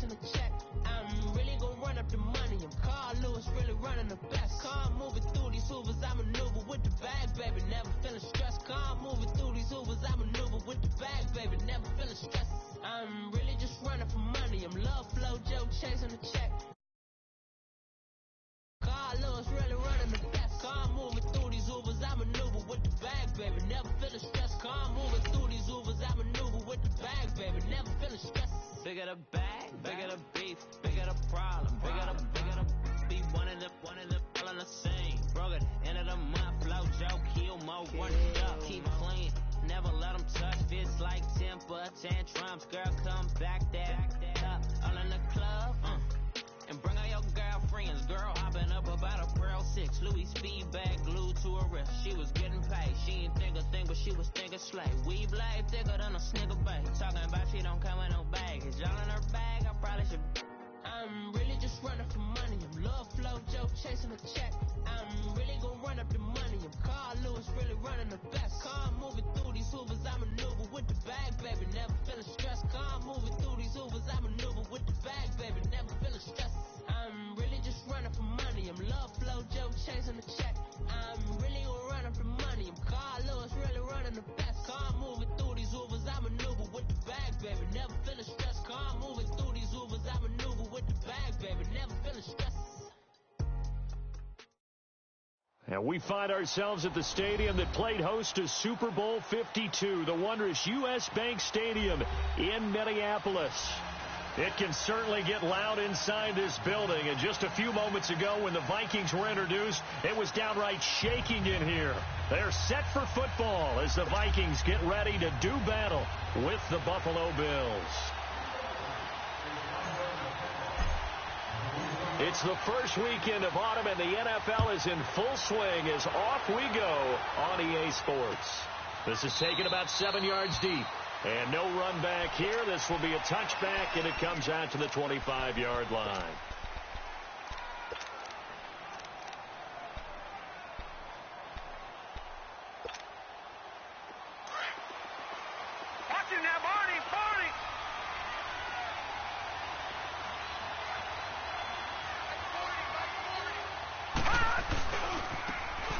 chasing a check. I'm really gonna run up the money. I'm Carl Lewis, really running the best. Car moving through these Hoovers, I maneuver with the bag, baby, never feeling stressed. Car moving through these Hoovers, I maneuver with the bag, baby, never feeling stressed. I'm really just running for money. I'm Love Flow Joe chasing a check. Carl Lewis, really running the best. Car moving through these Hoovers, I maneuver with the bag, baby, never feeling stressed. Car moving through these Hoovers, I maneuver with the bag, baby, never feeling stressed. Bigger the bag, bigger the beef, bigger the problem, bigger the be one of them all in the same. Broke at the end of the month, Flow Joe, kill more, run it up, keep clean, never let them touch. Fits like temper tantrums, girl, come back that up, all in the club, and bring all your girlfriends. Girl hopping up about a Pearl 6, Louis speed bag glued to her wrist. She was getting paid, she ain't think a thing, but she was thinking slay. We blade thicker than a snigger bag. Talking about she don't come with no baggage. All in her bag, I probably should. I'm really just running for money. I'm Love Flow Joe chasing a check. I'm really gonna run up the money. I'm Carl Lewis, really running the best. Car moving through these Hoovers, I maneuver with the bag, baby, never feeling stressed. Car moving through these Hoovers, I maneuver with the bag, baby, never feeling stressed. I'm really just running for money. I'm Love Flow Joe chasing a check. I'm really gonna run up the money. I'm Carl Lewis, really running the best. Car moving through these Hoovers, I maneuver with the bag, baby, never feeling stressed. Car moving through these Hoovers, I maneuver with the bag, baby, never feeling stressed. And we find ourselves at the stadium that played host to Super Bowl 52, the wondrous U.S. Bank Stadium in Minneapolis. It can certainly get loud inside this building. And just a few moments ago when the Vikings were introduced, it was downright shaking in here. They're set for football as the Vikings get ready to do battle with the Buffalo Bills. It's the first weekend of autumn, and the NFL is in full swing as off we go on EA Sports. This is taken about 7 yards deep. And no run back here. This will be a touchback, and it comes out to the 25-yard line. Watch him now, Barney!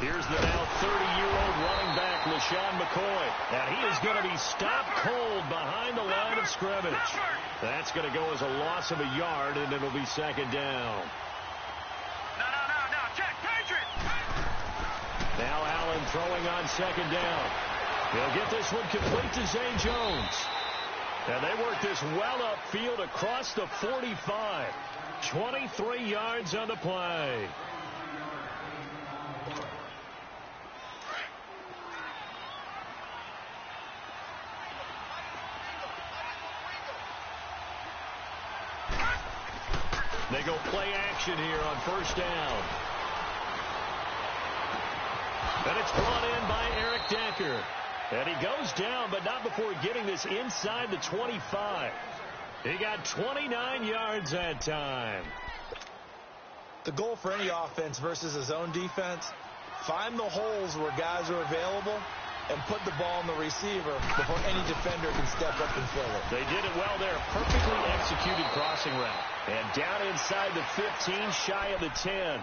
Here's the now 30-year-old running back, LaShawn McCoy. And he is going to be stopped cold behind the line of scrimmage. That's going to go as a loss of a yard, and it'll be second down. No. Check, Patriots! Now Allen throwing on second down. He'll get this one complete to Zay Jones. And they work this well upfield across the 45. 23 yards on the play. They go play action here on first down. And it's brought in by Eric Decker. And he goes down, but not before getting this inside the 25. He got 29 yards that time. The goal for any offense versus a zone defense, find the holes where guys are available and put the ball in the receiver before any defender can step up and fill it. They did it well there. Perfectly executed crossing route. And down inside the 15, shy of the 10.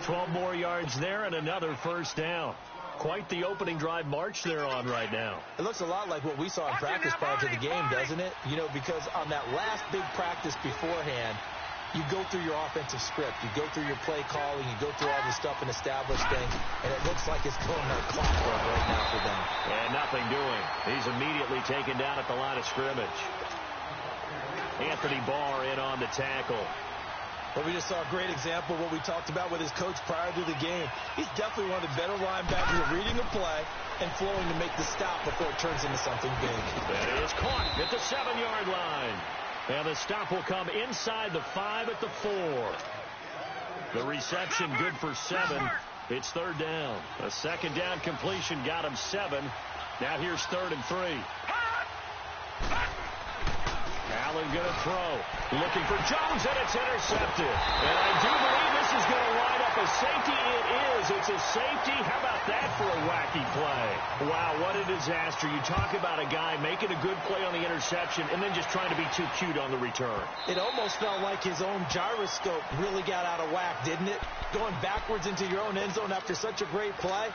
12 more yards there and another first down. Quite the opening drive march they're on right now. It looks a lot like what we saw in practice prior to the game, doesn't it? You know, because on that last big practice beforehand, you go through your offensive script. You go through your play calling. You go through all the stuff and establish things. And it looks like it's going like clockwork right now for them. And nothing doing. He's immediately taken down at the line of scrimmage. Anthony Barr in on the tackle. Well, we just saw a great example of what we talked about with his coach prior to the game. He's definitely one of the better linebackers at reading a play and flowing to make the stop before it turns into something big. That is caught at the 7-yard line. And the stop will come inside the 5 at the 4. The reception good for 7. It's third down. A second down completion got him 7. Now here's 3rd and 3. Allen going to throw. Looking for Jones, and it's intercepted. And I do believe this is going to line up a safety. It is. It's a safety. How about that for a wacky play? Wow, what a disaster. You talk about a guy making a good play on the interception and then just trying to be too cute on the return. It almost felt like his own gyroscope really got out of whack, didn't it? Going backwards into your own end zone after such a great play.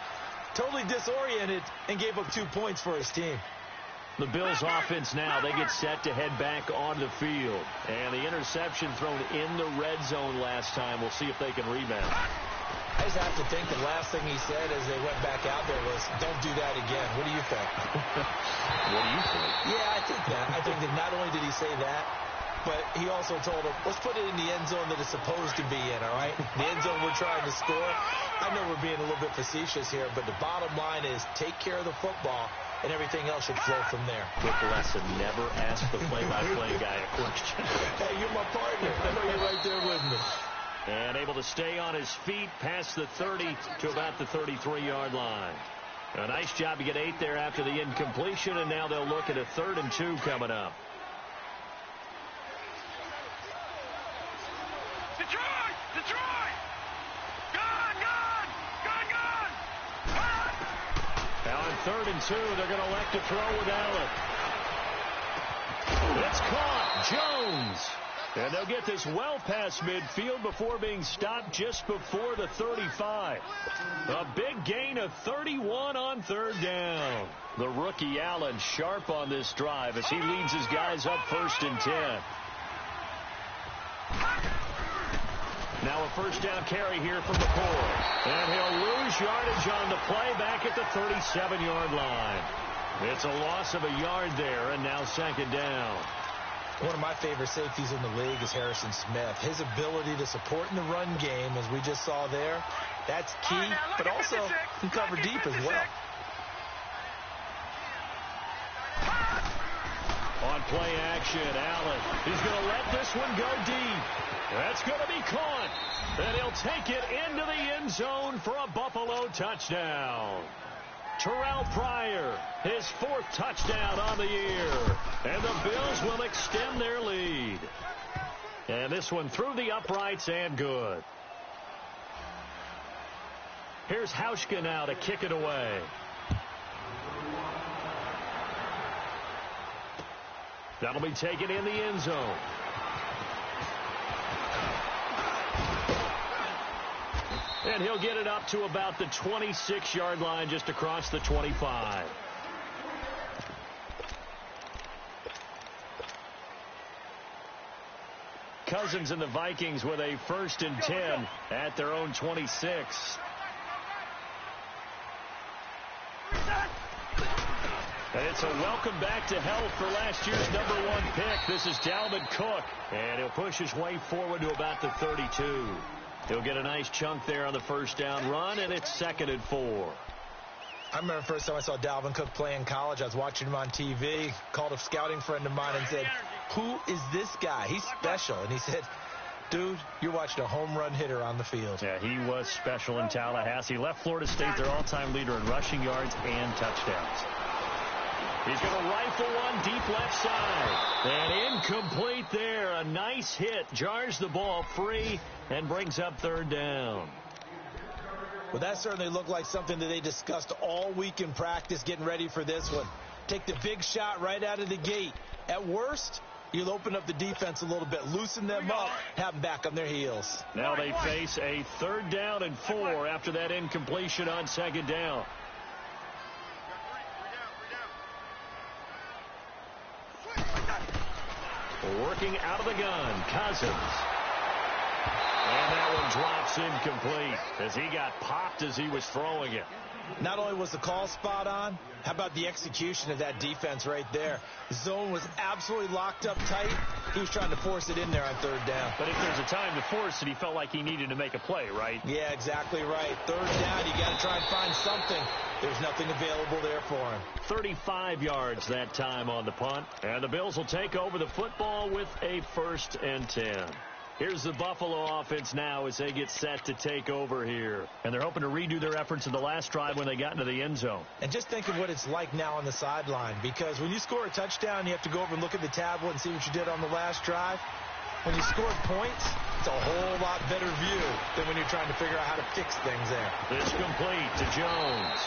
Totally disoriented and gave up 2 points for his team. The Bills offense now, they get set to head back on the field. And the interception thrown in the red zone last time. We'll see if they can rebound. I just have to think the last thing he said as they went back out there was, don't do that again. What do you think? What do you think? Yeah, I think that. I think that not only did he say that, but he also told him, let's put it in the end zone that it's supposed to be in, all right? The end zone we're trying to score. I know we're being a little bit facetious here, but the bottom line is take care of the football, and everything else should flow from there. Quick lesson, never ask the play-by-play guy a question. Hey, you're my partner. I know you're right there with me. And able to stay on his feet past the 30 to about the 33-yard line. A nice job to get 8 there after the incompletion, and now they'll look at a 3rd and 2 coming up. Detroit! Detroit! Gone! Gone! Gone! Gone! Gone! Now on 3rd and 2, they're going to elect to throw with Allen. It's caught. Jones. And they'll get this well past midfield before being stopped just before the 35. A big gain of 31 on 3rd down. The rookie Allen sharp on this drive as he leads his guys up 1st and 10. Now a 1st down carry here from McCoy. And he'll lose yardage on the play back at the 37-yard line. It's a loss of a yard there, and now 2nd down. One of my favorite safeties in the league is Harrison Smith. His ability to support in the run game, as we just saw there, that's key, but also can cover deep as well. On play action, Allen. He's going to let this one go deep. That's going to be caught. And he'll take it into the end zone for a Buffalo touchdown. Terrell Pryor, his 4th touchdown on the year. And the Bills will extend their lead. And this one through the uprights and good. Here's Hauschka now to kick it away. That'll be taken in the end zone. And he'll get it up to about the 26-yard line, just across the 25. Cousins and the Vikings with a 1st and 10 at their own 26. And it's a welcome back to health for last year's #1 pick. This is Dalvin Cook. And he'll push his way forward to about the 32. He'll get a nice chunk there on the 1st down run, and it's 2nd and 4. I remember the first time I saw Dalvin Cook play in college. I was watching him on TV, called a scouting friend of mine and said, who is this guy? He's special. And he said, dude, you're watching a home run hitter on the field. Yeah, he was special in Tallahassee. Left Florida State their all-time leader in rushing yards and touchdowns. He's going to rifle one deep left side. And incomplete there. A nice hit. Jars the ball free and brings up 3rd down. Well, that certainly looked like something that they discussed all week in practice getting ready for this one. Take the big shot right out of the gate. At worst, you'll open up the defense a little bit, loosen them up, have them back on their heels. Now they face a 3rd down and 4 after that incompletion on 2nd down. Working out of the gun, Cousins. And that one drops incomplete as he got popped as he was throwing it. Not only was the call spot on, how about the execution of that defense right there? The zone was absolutely locked up tight. He was trying to force it in there on 3rd down. But if there's a time to force it, he felt like he needed to make a play, right? Yeah, exactly right. 3rd down, you got to try and find something. There's nothing available there for him. 35 yards that time on the punt. And the Bills will take over the football with a 1st and 10. Here's the Buffalo offense now as they get set to take over here. And they're hoping to redo their efforts in the last drive when they got into the end zone. And just think of what it's like now on the sideline, because when you score a touchdown, you have to go over and look at the tablet and see what you did on the last drive. When you score points, it's a whole lot better view than when you're trying to figure out how to fix things there. It's complete to Jones.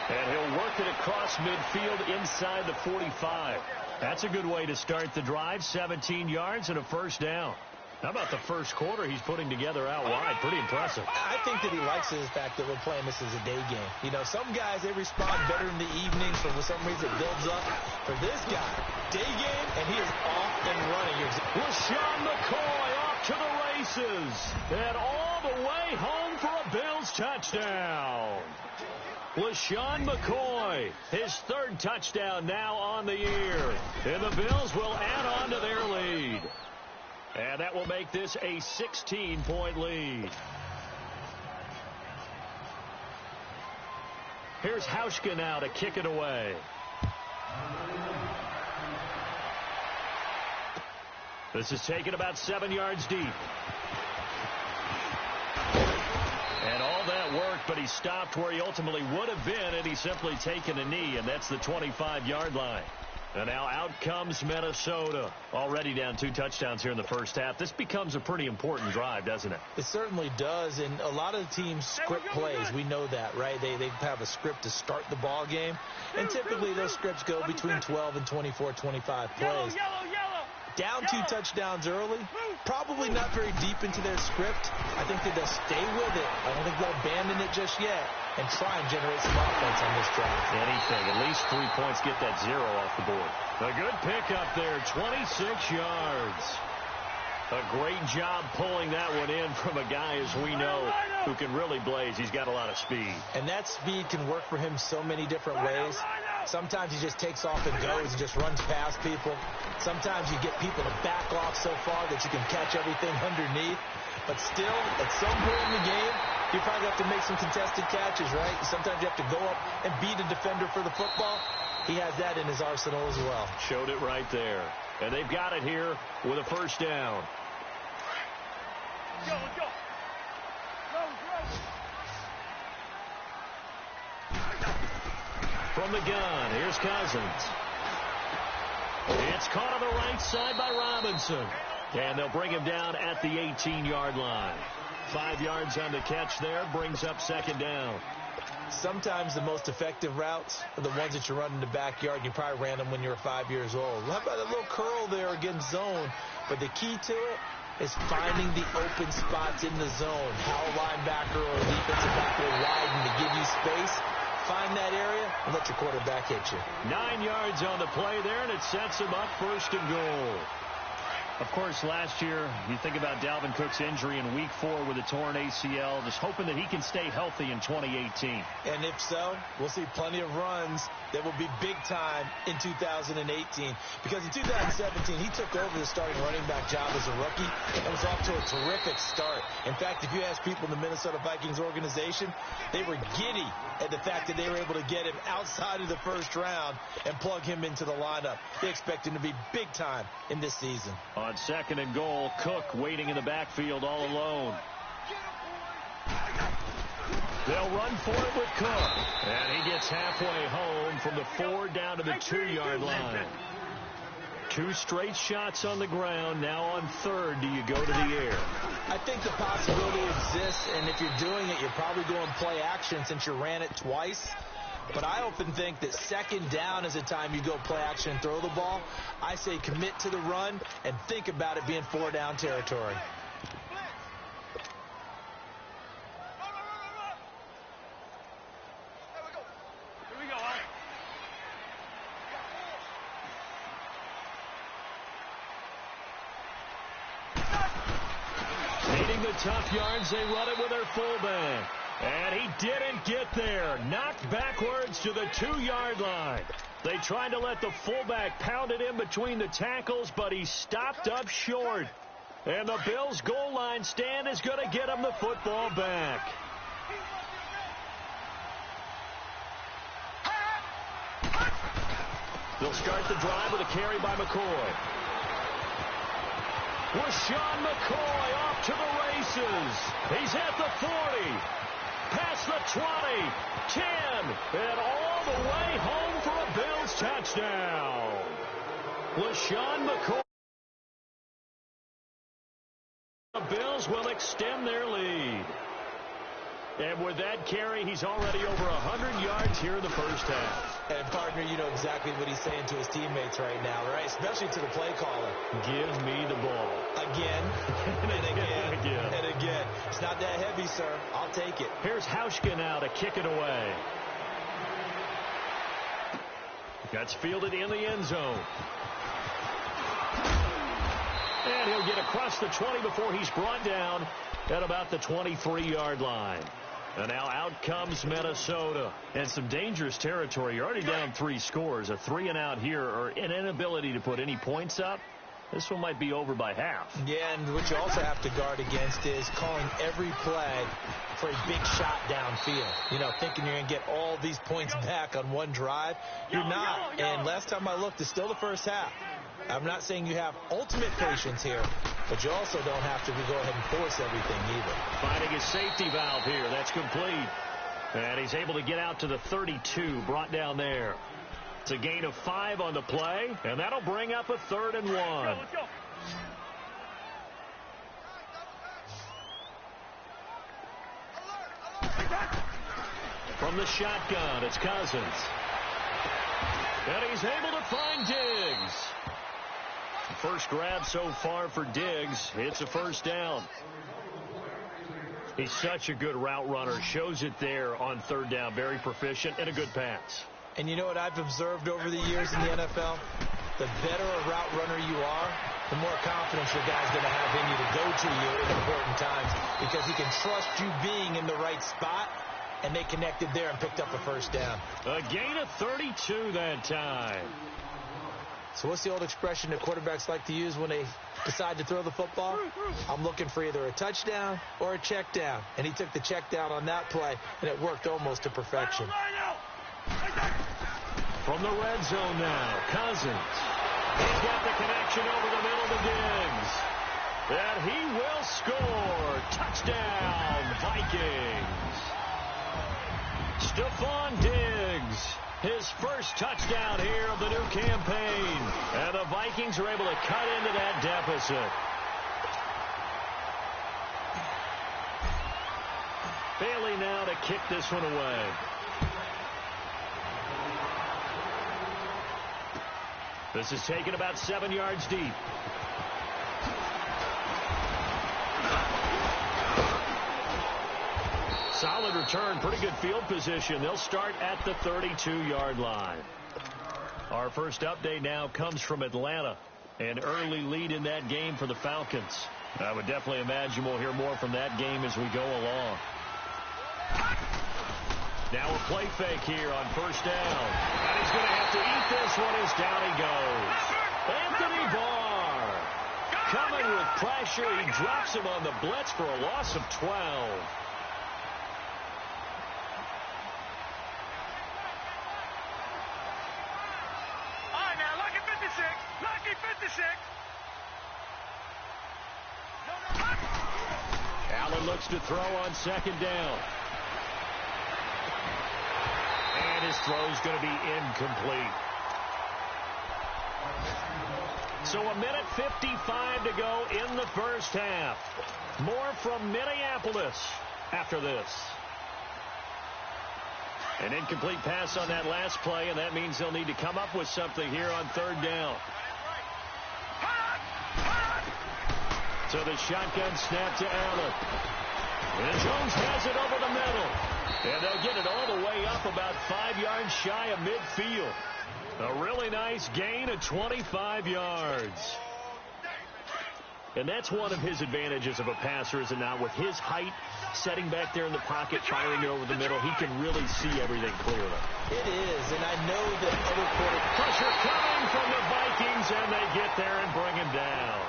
And he'll work it across midfield inside the 45. That's a good way to start the drive. 17 yards and a first down. How about the first quarter he's putting together out wide? Pretty impressive. I think that he likes the fact that we're playing this as a day game. You know, some guys, they respond better in the evenings, for some reason it builds up. For this guy, day game, and he is off and running. LaShawn McCoy off to the races. And all the way home for a Bills touchdown. LaShawn McCoy, his third touchdown now on the year. And the Bills will add on to their lead. And that will make this a 16-point lead. Here's Hauschka now to kick it away. This is taken about 7 yards deep. And all that worked, but he stopped where he ultimately would have been, and he's simply taken a knee, and that's the 25-yard line. And now out comes Minnesota. Already down 2 touchdowns here in the first half. This becomes a pretty important drive, doesn't it? It certainly does, and a lot of the teams script plays. We know that, right? They have a script to start the ball game, and typically those scripts go between 12 and 24, 25 plays. Down 2 touchdowns early, probably not very deep into their script. I think that they'll stay with it. I don't think they'll abandon it just yet and try and generate some offense on this drive. Anything. At least 3 points, get that 0 off the board. A good pickup there, 26 yards. A great job pulling that one in from a guy, as we know, who can really blaze. He's got a lot of speed. And that speed can work for him so many different ways. Sometimes he just takes off and goes and just runs past people. Sometimes you get people to back off so far that you can catch everything underneath. But still, at some point in the game, you probably have to make some contested catches, right? Sometimes you have to go up and beat a defender for the football. He has that in his arsenal as well. Showed it right there. And they've got it here with a first down. Let's go, let's go. From the gun, here's Cousins. It's caught on the right side by Robinson. And they'll bring him down at the 18-yard line. 5 yards on the catch there, brings up second down. Sometimes the most effective routes are the ones that you run in the backyard. You probably ran them when you were 5 years old. How about a little curl there against zone? But the key to it is finding the open spots in the zone. How a linebacker or a defensive back will widen to give you space. Find that area and let your quarterback hit you. 9 yards on the play there, and it sets him up first and goal. Of course, last year, you think about Dalvin Cook's injury in Week 4 with a torn ACL, just hoping that he can stay healthy in 2018. And if so, we'll see plenty of runs that will be big time in 2018. Because in 2017, he took over the starting running back job as a rookie and was off to a terrific start. In fact, if you ask people in the Minnesota Vikings organization, they were giddy at the fact that they were able to get him outside of the first round and plug him into the lineup. They expect him to be big time in this season. On second and goal, Cook waiting in the backfield all alone. They'll run for it with Cook. And he gets halfway home from the 4 down to the 2-yard line. 2 straight shots on the ground. Now on third, do you go to the air? I think the possibility exists, and if you're doing it, you're probably going play action since you ran it twice. But I often think that second down is the time you go play action and throw the ball. I say commit to the run and think about it being 4 down territory. Here we go, huh? Needing the tough yards, they run it with their fullback. And he didn't get there. Knocked backwards to the 2-yard line. They tried to let the fullback pound it in between the tackles, but he stopped up short. And the Bills' goal line stand is going to get him the football back. They'll start the drive with a carry by McCoy. LaShawn McCoy off to the races. He's at the 40, past the 20, 10, and all the way home for a Bills touchdown. LaShawn McCoy. The Bills will extend their lead. And with that carry, he's already over 100 yards here in the first half. And, partner, you know exactly what he's saying to his teammates right now, right? Especially to the play caller. Give me the ball. Again, and again, and again. It's not that heavy, sir. I'll take it. Here's Hauschka now to kick it away. That's fielded in the end zone. And he'll get across the 20 before he's brought down at about the 23-yard line. And now out comes Minnesota. And some dangerous territory. You're already down 3 scores. A 3-and-out here, or an inability to put any points up. This one might be over by half. Yeah, and what you also have to guard against is calling every play for a big shot downfield. You know, thinking you're going to get all these points back on one drive. You're not. And last time I looked, it's still the first half. I'm not saying you have ultimate patience here, but you also don't have to go ahead and force everything either. Finding his safety valve here. That's complete. And he's able to get out to the 32, brought down there. It's a gain of 5 on the play, and that'll bring up a 3rd and 1. Let's go. From the shotgun, it's Cousins. And he's able to find Diggs. First grab so far for Diggs. It's a first down. He's such a good route runner. Shows it there on 3rd down. Very proficient and a good pass. And you know what I've observed over the years in the NFL? The better a route runner you are, the more confidence your guy's going to have in you to go to you in important times, because he can trust you being in the right spot, and they connected there and picked up a first down. A gain of 32 that time. So what's the old expression that quarterbacks like to use when they decide to throw the football? I'm looking for either a touchdown or a check down. And he took the check down on that play, and it worked almost to perfection. From the red zone now, Cousins. He's got the connection over the middle to Diggs. And he will score. Touchdown, Vikings. Stephon Diggs. His first touchdown here of the new campaign. And the Vikings are able to cut into that deficit. Bailey now to kick this one away. This is taken about 7 yards deep. Solid return, pretty good field position. They'll start at the 32-yard line. Our first update now comes from Atlanta. An early lead in that game for the Falcons. I would definitely imagine we'll hear more from that game as we go along. Now a play fake here on first down. And he's going to have to eat this one as down he goes. Anthony Barr coming with pressure. He drops him on the blitz for a loss of 12. All right, now, lucky 56. Lucky 56. Allen looks to throw on second down. And his throw's going to be incomplete. So a minute 55 to go in the first half. More from Minneapolis after this. An incomplete pass on that last play, and that means they'll need to come up with something here on 3rd down. So the shotgun snap to Allen. And Jones has it over the middle. And they'll get it all the way up about 5 yards shy of midfield. A really nice gain of 25 yards. And that's one of his advantages of a passer, is it not? With his height, setting back there in the pocket, firing it over the middle, he can really see everything clearly. It is, and I know that other quarterbacks... Pressure coming from the Vikings, and they get there and bring him down.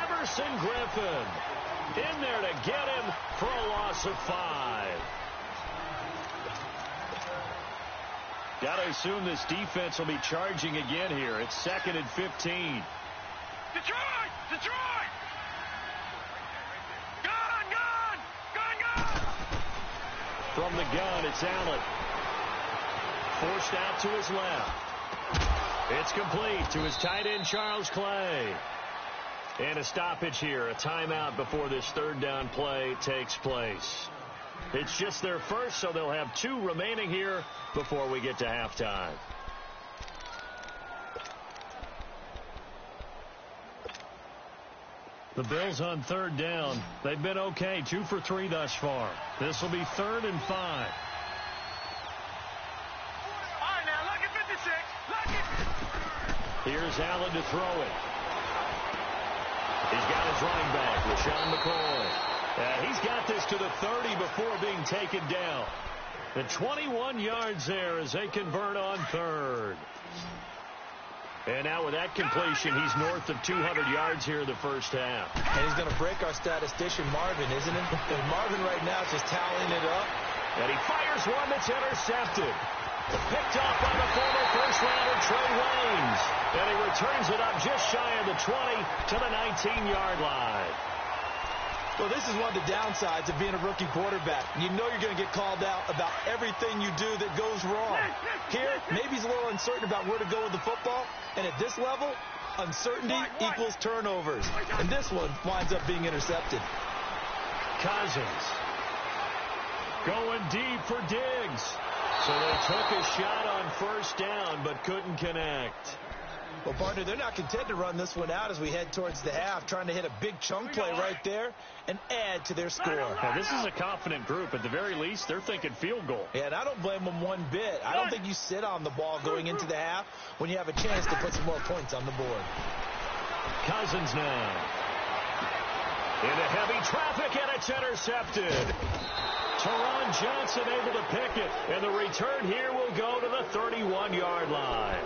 Everson Griffin in there to get him for a loss of 5. Got to assume this defense will be charging again here. It's 2nd and 15. Detroit! Detroit! From the gun, it's Allen. Forced out to his left. It's complete to his tight end, Charles Clay. And a stoppage here, a timeout before this third down play takes place. It's just their first, so they'll have 2 remaining here before we get to halftime. The Bills on third down. They've been okay, 2 for 3 thus far. This will be 3rd and 5. All right, now, lucky 56. Lucky. Here's Allen to throw it. He's got his running back, LaShawn McCoy. He's got this to the 30 before being taken down. The 21 yards there as they convert on 3rd. And now with that completion, he's north of 200 yards here in the first half. And he's going to break our statistician Marvin, isn't it? And Marvin right now is just tallying it up. And he fires one that's intercepted. Picked off by the former first-rounder Trey Waynes. And he returns it up just shy of the 20 to the 19-yard line. Well, this is one of the downsides of being a rookie quarterback. You know you're going to get called out about everything you do that goes wrong. Here, maybe he's a little uncertain about where to go with the football. And at this level, uncertainty equals turnovers. And this one winds up being intercepted. Cousins going deep for Diggs. So they took a shot on first down but couldn't connect. Well, partner, they're not content to run this one out as we head towards the half, trying to hit a big chunk play right there and add to their score. Now, this is a confident group. At the very least, they're thinking field goal. Yeah, and I don't blame them one bit. I don't think you sit on the ball going into the half when you have a chance to put some more points on the board. Cousins now. Into heavy traffic, and it's intercepted. Teron Johnson able to pick it, and the return here will go to the 31-yard line.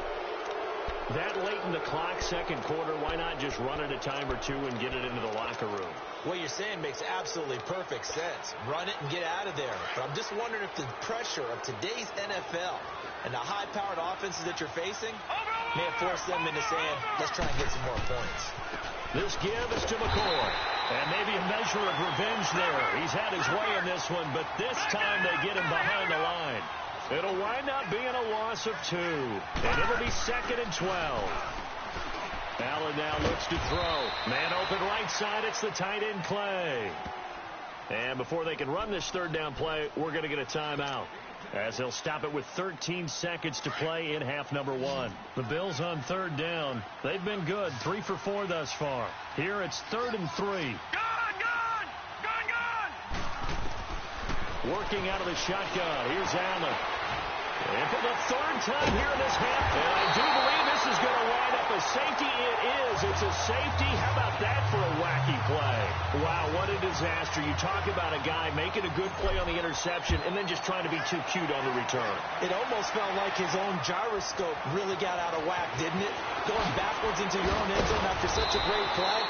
That late in the clock, second quarter, why not just run it a time or 2 and get it into the locker room? What you're saying makes absolutely perfect sense. Run it and get out of there. But I'm just wondering if the pressure of today's NFL and the high-powered offenses that you're facing may have forced them into saying, let's try and get some more points. This give is to McCoy. And maybe a measure of revenge there. He's had his way in this one, but this time they get him behind the line. It'll wind up being a loss of 2. And it'll be 2nd and 12. Allen now looks to throw. Man open right side. It's the tight end Clay. And before they can run this third down play, we're going to get a timeout, as they'll stop it with 13 seconds to play in half number 1. The Bills on third down. They've been good, 3 for 4 thus far. Here it's 3rd and 3. Gone! Working out of the shotgun. Here's Allen. And for the 3rd time here in this half, and I do believe this is going to wind up a safety. It is. It's a safety. How about that for a wacky play? Wow, what a disaster. You talk about a guy making a good play on the interception and then just trying to be too cute on the return. It almost felt like his own gyroscope really got out of whack, didn't it? Going backwards into your own end zone after such a great play.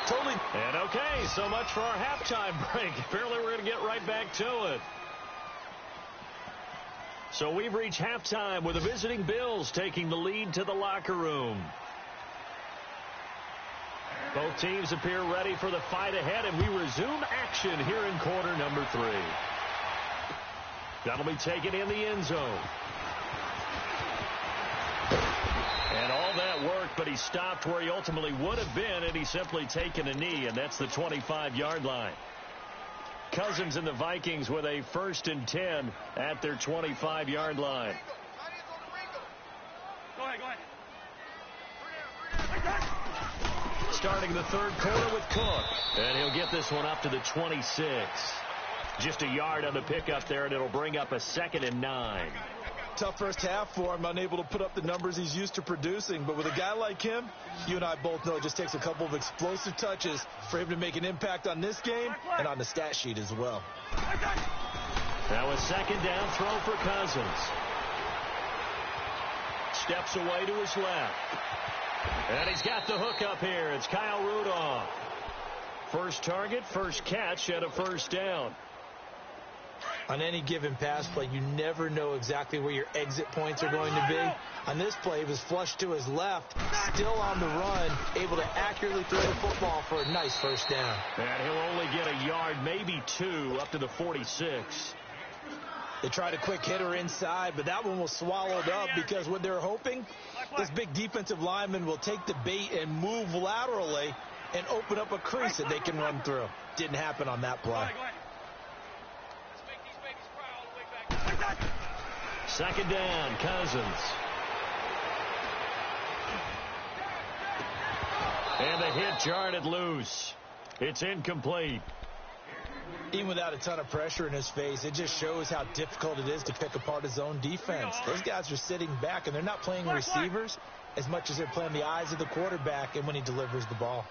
Totally. And okay, so much for our halftime break. Apparently we're going to get right back to it. So we've reached halftime with the visiting Bills taking the lead to the locker room. Both teams appear ready for the fight ahead, and we resume action here in quarter number 3. That'll be taken in the end zone. And all that work, but he stopped where he ultimately would have been, and he's simply taken a knee, and that's the 25-yard line. Cousins and the Vikings with a 1st and 10 at their 25-yard line. Go ahead. Starting the third quarter with Cook, and he'll get this one up to the 26. Just a yard on the pickup there, and it'll bring up a 2nd and 9. Tough first half for him, unable to put up the numbers he's used to producing. But with a guy like him, you and I both know it just takes a couple of explosive touches for him to make an impact on this game and on the stat sheet as well. Now a 2nd down throw for Cousins. Steps away to his left. And he's got the hook up here. It's Kyle Rudolph. First target, first catch, and a 1st down. On any given pass play, you never know exactly where your exit points are going to be. On this play, he was flushed to his left, still on the run, able to accurately throw the football for a nice 1st down. And he'll only get a yard, maybe 2, up to the 46. They tried a quick hitter inside, but that one was swallowed up because what they're hoping, this big defensive lineman will take the bait and move laterally and open up a crease that they can run through. Didn't happen on that play. Second down, Cousins. And the hit jarred it loose. It's incomplete. Even without a ton of pressure in his face, it just shows how difficult it is to pick apart his own defense. Those guys are sitting back, and they're not playing receivers as much as they're playing the eyes of the quarterback and when he delivers the ball.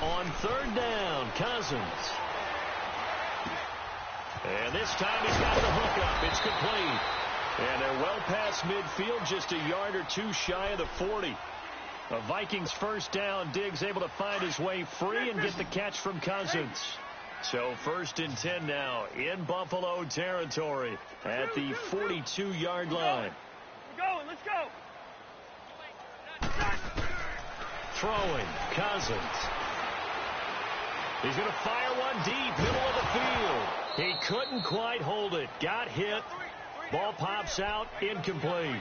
On third down, Cousins. And this time he's got the hook up. It's complete. And they're well past midfield, just a yard or two shy of the 40. A Vikings first down. Diggs able to find his way free and get the catch from Cousins. So 1st and 10 now in Buffalo territory at the 42-yard line. We're going. Let's go. Throwing, Cousins. He's going to fire one deep, middle of the field. He couldn't quite hold it. Got hit. Ball pops out, incomplete.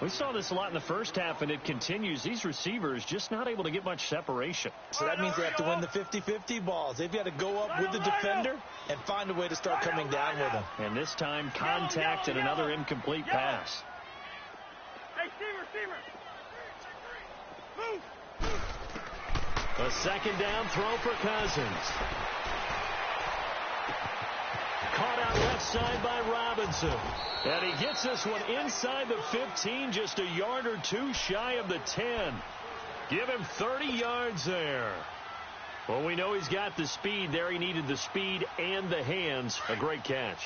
We saw this a lot in the first half, and it continues. These receivers just not able to get much separation. So that means they have to win the 50-50 balls. They've got to go up with the defender and find a way to start coming down with him. And this time, contact and another incomplete pass. Hey, Steamer. Move. A second down throw for Cousins. Caught out left side by Robinson. And he gets this one inside the 15, just a yard or two shy of the 10. Give him 30 yards there. Well, we know he's got the speed there. He needed the speed and the hands. A great catch.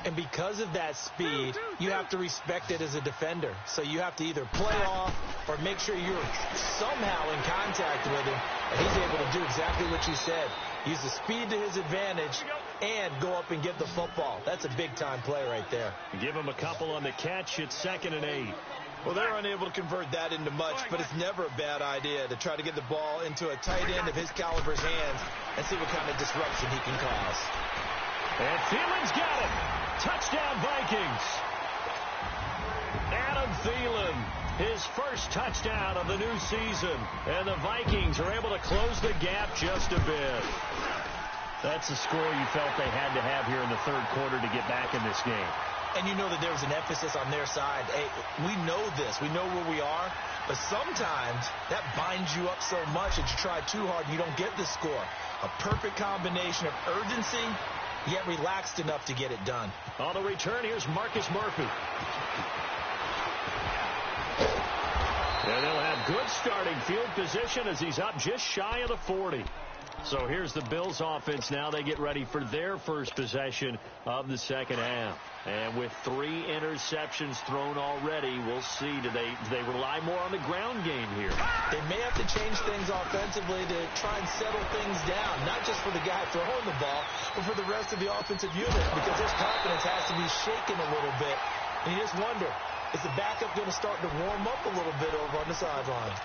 And because of that speed, you have to respect it as a defender. So you have to either play off or make sure you're somehow in contact with him. And he's able to do exactly what you said. Use the speed to his advantage and go up and get the football. That's a big-time play right there. Give him a couple on the catch. It's 2nd and 8. Well, they're unable to convert that into much, but it's never a bad idea to try to get the ball into a tight end of his caliber's hands and see what kind of disruption he can cause. And Thielen's got it. Touchdown, Vikings. Adam Thielen, his first touchdown of the new season. And the Vikings are able to close the gap just a bit. That's the score you felt they had to have here in the third quarter to get back in this game. And you know that there was an emphasis on their side. Hey, we know this. We know where we are. But sometimes that binds you up so much that you try too hard and you don't get the score. A perfect combination of urgency, yet relaxed enough to get it done. On the return, here's Marcus Murphy. And they'll have good starting field position as he's up just shy of the 40. So here's the Bills offense now. They get ready for their first possession of the second half. And with 3 interceptions thrown already, we'll see. Do they rely more on the ground game here? They may have to change things offensively to try and settle things down, not just for the guy throwing the ball, but for the rest of the offensive unit, because his confidence has to be shaken a little bit. And you just wonder, is the backup going to start to warm up a little bit over on the sideline?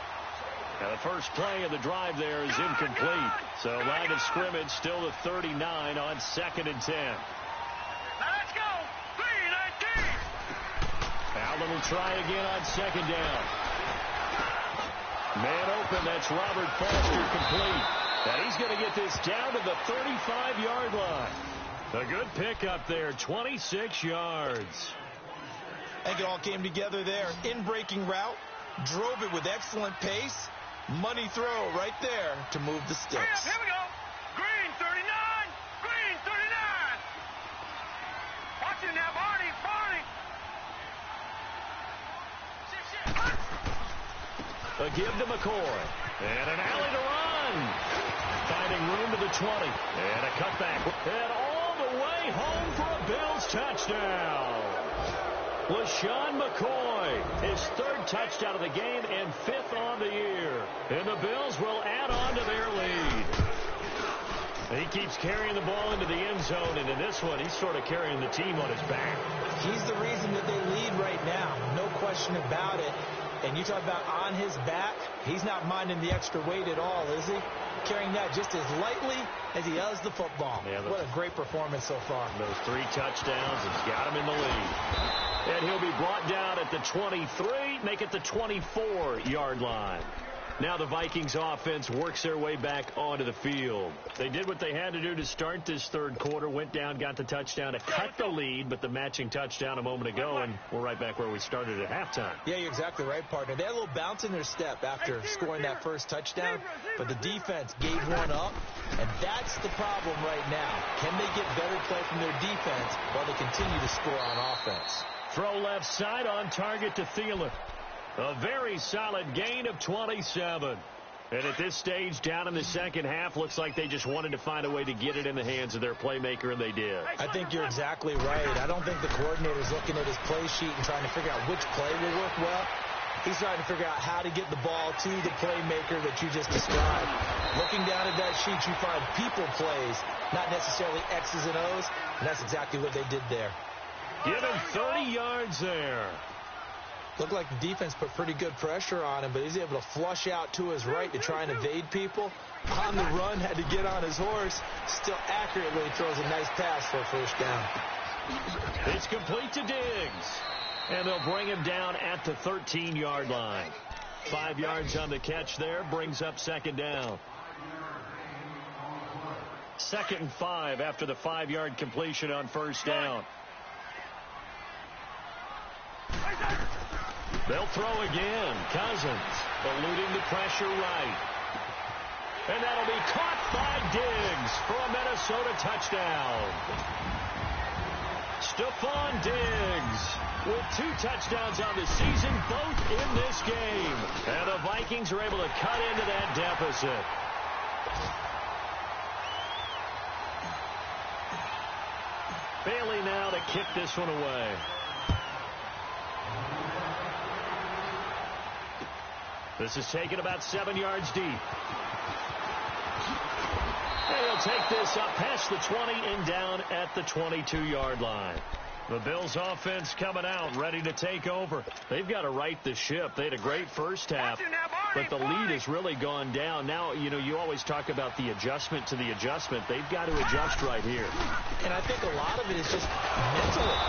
And the first play of the drive there is incomplete. So line of scrimmage still the 39 on 2nd and 10. Now let's go. 3-19. Allen will try again on 2nd down. Man open, that's Robert Foster, complete. And he's going to get this down to the 35-yard line. A good pickup there, 26 yards. I think it all came together there. In-breaking route, drove it with excellent pace. Money throw right there to move the sticks. Here we go. Green 39. Green 39. Watch it now, Barney. A give to McCoy. And an alley to run. Finding room to the 20. And a cutback. And all the way home for a Bills touchdown. LaShawn McCoy, his 3rd touchdown of the game and 5th on the year. And the Bills will add on to their lead. He keeps carrying the ball into the end zone, and in this one, he's sort of carrying the team on his back. He's the reason that they lead right now, no question about it. And you talk about on his back, he's not minding the extra weight at all, is he? Carrying that just as lightly as he does the football. Yeah, what a great performance so far. Those 3 touchdowns has got him in the lead. And he'll be brought down at the 23, make it the 24-yard line. Now the Vikings offense works their way back onto the field. They did what they had to do to start this third quarter, went down, got the touchdown to cut the lead, but the matching touchdown a moment ago, and we're right back where we started at halftime. Yeah, you're exactly right, partner. They had a little bounce in their step after scoring that first touchdown, but the defense gave one up, and that's the problem right now. Can they get better play from their defense while they continue to score on offense? Throw left side on target to Thielen. A very solid gain of 27. And at this stage, down in the second half, looks like they just wanted to find a way to get it in the hands of their playmaker, and they did. I think you're exactly right. I don't think the coordinator's looking at his play sheet and trying to figure out which play will work well. He's trying to figure out how to get the ball to the playmaker that you just described. Looking down at that sheet, you find people plays, not necessarily X's and O's, and that's exactly what they did there. Give him 30 yards there. Looked like the defense put pretty good pressure on him, but he's able to flush out to his right to try and evade people. On the run, had to get on his horse. Still accurately throws a nice pass for a first down. It's complete to Diggs. And they'll bring him down at the 13-yard line. 5 yards on the catch there, brings up second down. 2nd and 5 after the 5-yard completion on first down. They'll throw again. Cousins eluding the pressure right. And that'll be caught by Diggs for a Minnesota touchdown. Stephon Diggs with 2 touchdowns on the season, both in this game. And the Vikings are able to cut into that deficit. Bailey now to kick this one away. This is taken about 7 yards deep. And he'll take this up past the 20 and down at the 22-yard line. The Bills offense coming out, ready to take over. They've got to right the ship. They had a great first half, but the lead has really gone down. Now, you know, you always talk about the adjustment to the adjustment. They've got to adjust right here. And I think a lot of it is just mentally.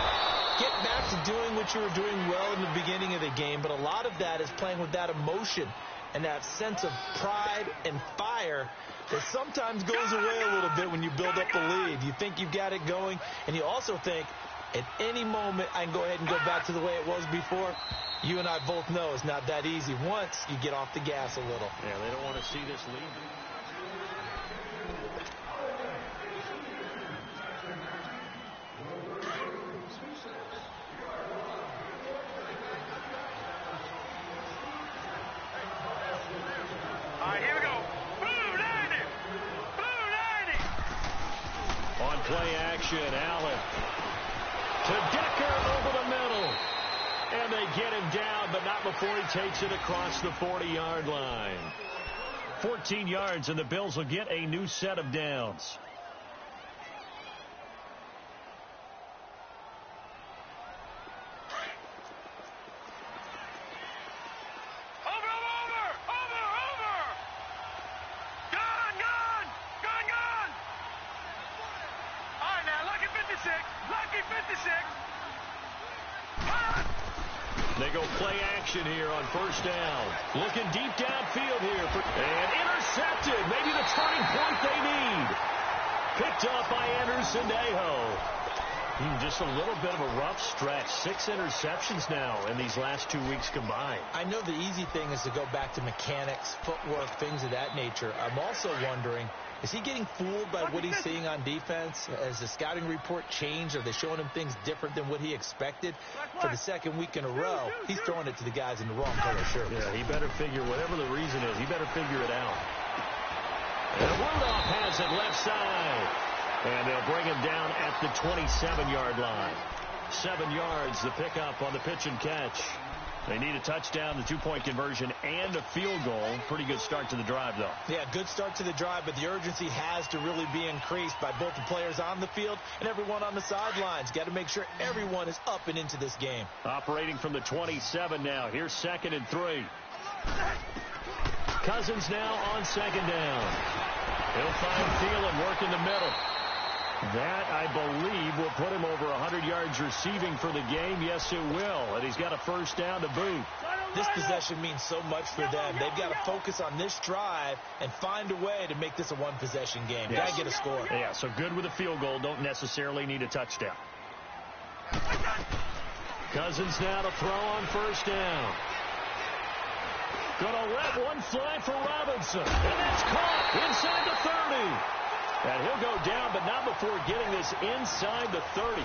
Get back to doing what you were doing well in the beginning of the game, but a lot of that is playing with that emotion and that sense of pride and fire that sometimes goes away a little bit when you build up the lead. You think you've got it going, and you also think at any moment I can go ahead and go back to the way it was before. You and I both know it's not that easy once you get off the gas a little. Yeah, they don't want to see this lead. Play action, Allen to Decker over the middle. And they get him down, but not before he takes it across the 40-yard line. 14 yards, and the Bills will get a new set of downs. They go play action here on first down. Looking deep downfield here. And intercepted. Maybe the turning point they need. Picked up by Anderson-Dejo. Just a little bit of a rough stretch. 6 interceptions now in these last 2 weeks combined. I know the easy thing is to go back to mechanics, footwork, things of that nature. I'm also wondering, is he getting fooled by what he's seeing on defense? Has the scouting report changed? Are they showing him things different than what he expected? For the second week in a row, he's throwing it to the guys in the wrong color shirt. Yeah, he better figure, whatever the reason is, he better figure it out. And Rudolph has it left side. And they'll bring him down at the 27-yard line. 7 yards, the pickup on the pitch and catch. They need a touchdown, the two-point conversion, and a field goal. Pretty good start to the drive, though. Yeah, good start to the drive, but the urgency has to really be increased by both the players on the field and everyone on the sidelines. Got to make sure everyone is up and into this game. Operating from the 27 now. Here's 2nd and 3. Cousins now on 2nd down. He'll find Thielen, work in the middle. That, I believe, will put him over 100 yards receiving for the game. Yes, it will. And he's got a first down to boot. This possession means so much for them. They've got to focus on this drive and find a way to make this a one-possession game. Yes. Got to get a score. Yeah, so good with a field goal. Don't necessarily need a touchdown. Cousins now to throw on first down. Gonna let one fly for Robinson. And that's caught inside the 30. And he'll go down, but not before getting this inside the 30.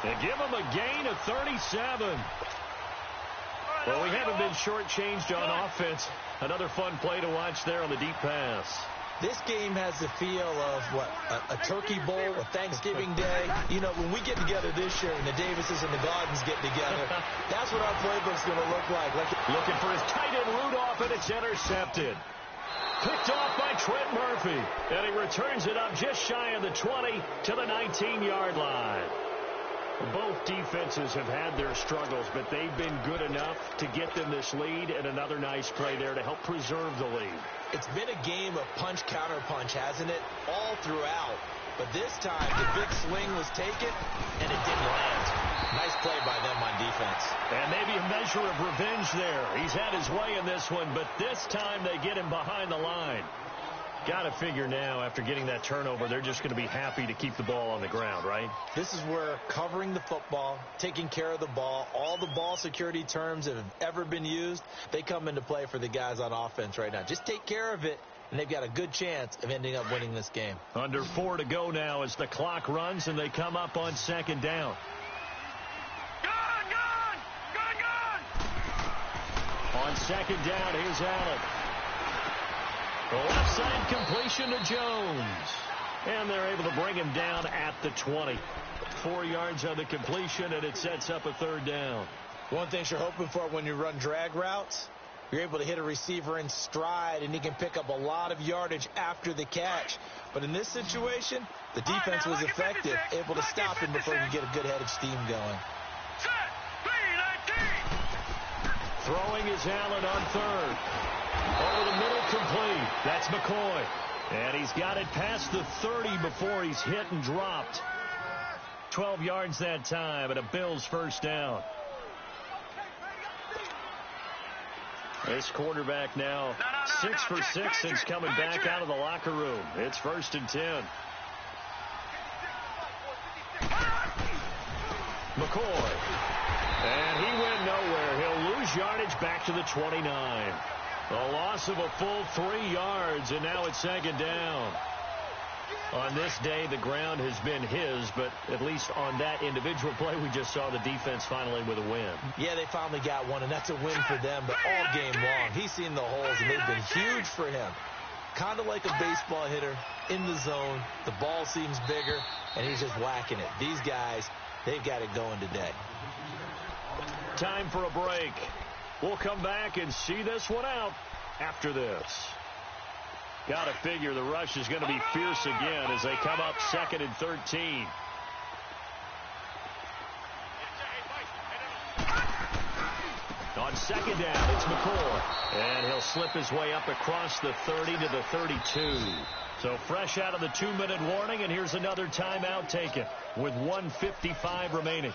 They give him a gain of 37. Well, we haven't been shortchanged on offense. Another fun play to watch there on the deep pass. This game has the feel of, a Turkey Bowl, a Thanksgiving Day. You know, when we get together this year and the Davises and the Gardens get together, that's what our playbook's going to look like. Looking for his tight end Rudolph, and it's intercepted. Picked off by Trent Murphy. And he returns it up just shy of the 20 to the 19-yard line. Both defenses have had their struggles, but they've been good enough to get them this lead, and another nice play there to help preserve the lead. It's been a game of punch-counter-punch, hasn't it? All throughout. But this time, the big swing was taken, and it didn't land. Nice play by them on defense. And maybe a measure of revenge there. He's had his way in this one, but this time they get him behind the line. Got to figure now, after getting that turnover, they're just going to be happy to keep the ball on the ground, right? This is where covering the football, taking care of the ball, all the ball security terms that have ever been used, they come into play for the guys on offense right now. Just take care of it, and they've got a good chance of ending up winning this game. Under 4 to go now as the clock runs, and they come up on 2nd down. On 2nd down, here's Allen. The left side completion to Jones. And they're able to bring him down at the 20. 4 yards on the completion, and it sets up a 3rd down. One thing you're hoping for when you run drag routes, you're able to hit a receiver in stride, and he can pick up a lot of yardage after the catch. But in this situation, the defense was effective, able to stop him before he could get a good head of steam going. Throwing is Allen on 3rd. Over the middle, complete. That's McCoy. And he's got it past the 30 before he's hit and dropped. 12 yards that time, and a Bills first down. This quarterback now 6 for 6 since coming back out of the locker room. It's 1st and 10. McCoy. And he went nowhere. He'll lose yardage back to the 29. A loss of a full 3 yards, and now it's 2nd down. On this day, the ground has been his, but at least on that individual play, we just saw the defense finally with a win. Yeah, they finally got one, and that's a win for them, but all game long, he's seen the holes, and they've been huge for him. Kind of like a baseball hitter in the zone. The ball seems bigger, and he's just whacking it. These guys, they've got it going today. Time for a break. We'll come back and see this one out after this. Got to figure the rush is going to be fierce again as they come up 2nd and 13. On 2nd down, it's McCoy. And he'll slip his way up across the 30 to the 32. So fresh out of the 2-minute warning, and here's another timeout taken with 1:55 remaining.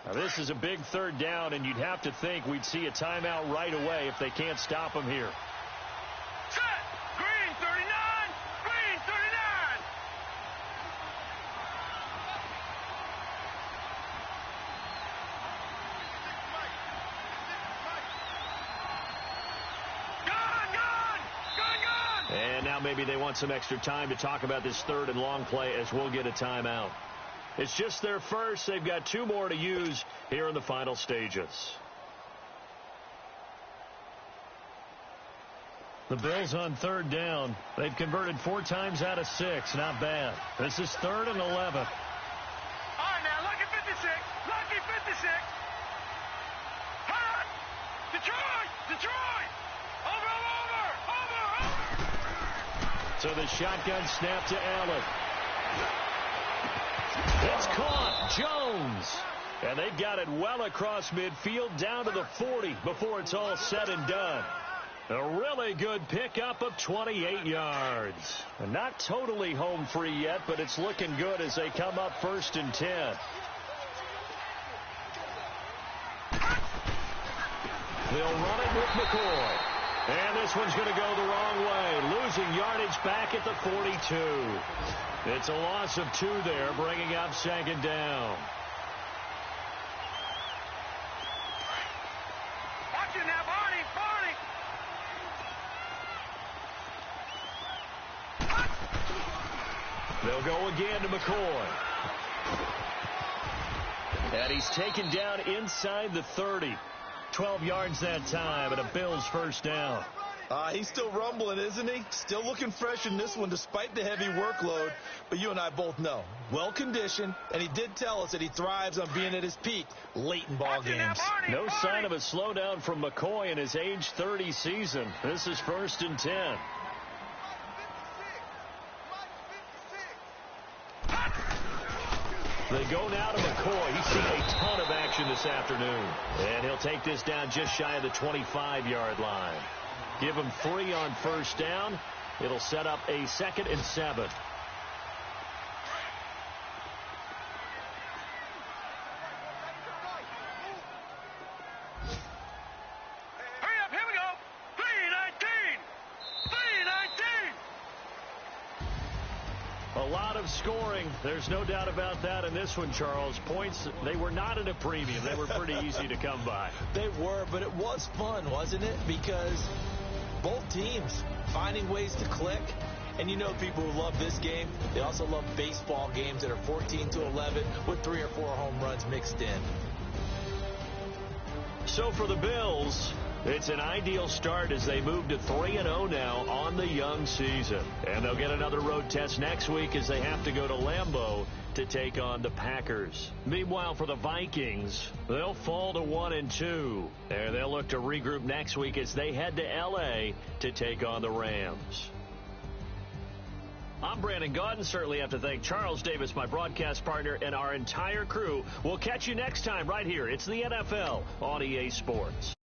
Now, this is a big 3rd down, and you'd have to think we'd see a timeout right away if they can't stop him here. Set! Green 39! Green 39! Gun! And now maybe they want some extra time to talk about this 3rd and long play as we'll get a timeout. It's just their first. They've got 2 more to use here in the final stages. The Bills on third down. They've converted 4 times out of 6. Not bad. This is 3rd and 11. All right, now, lucky 56. Lucky 56. Hot! Detroit! Detroit! Over! So the shotgun snap to Allen. It's caught. Jones. And they got it well across midfield down to the 40 before it's all said and done. A really good pickup of 28 yards. And not totally home free yet, but it's looking good as they come up 1st and 10. They'll run it with McCoy. And this one's going to go the wrong way. Losing yardage back at the 42. It's a loss of 2 there, bringing up 2nd down. Watch it now, Barney! They'll go again to McCoy. And he's taken down inside the 30. 12 yards that time, and a Bills 1st down. He's still rumbling, isn't he? Still looking fresh in this one despite the heavy workload. But you and I both know, well-conditioned, and he did tell us that he thrives on being at his peak late in ball games. No sign of a slowdown from McCoy in his age 30 season. This is 1st and 10. They go now to McCoy. He's seen a ton of action this afternoon. And he'll take this down just shy of the 25-yard line. Give him 3 on 1st down. It'll set up a 2nd and 7. Hurry up, here we go! 3:19! 3:19! A lot of scoring. There's no doubt about that in this one, Charles. Points, they were not at a premium. They were pretty easy to come by. They were, but it was fun, wasn't it? Because both teams finding ways to click. And you know people who love this game, they also love baseball games that are 14-11 with 3 or 4 home runs mixed in. So for the Bills, it's an ideal start as they move to 3-0 now on the young season. And they'll get another road test next week as they have to go to Lambeau to take on the Packers. Meanwhile, for the Vikings, they'll fall to 1-2. And they'll look to regroup next week as they head to L.A. to take on the Rams. I'm Brandon Gaudin. Certainly have to thank Charles Davis, my broadcast partner, and our entire crew. We'll catch you next time right here. It's the NFL on EA Sports.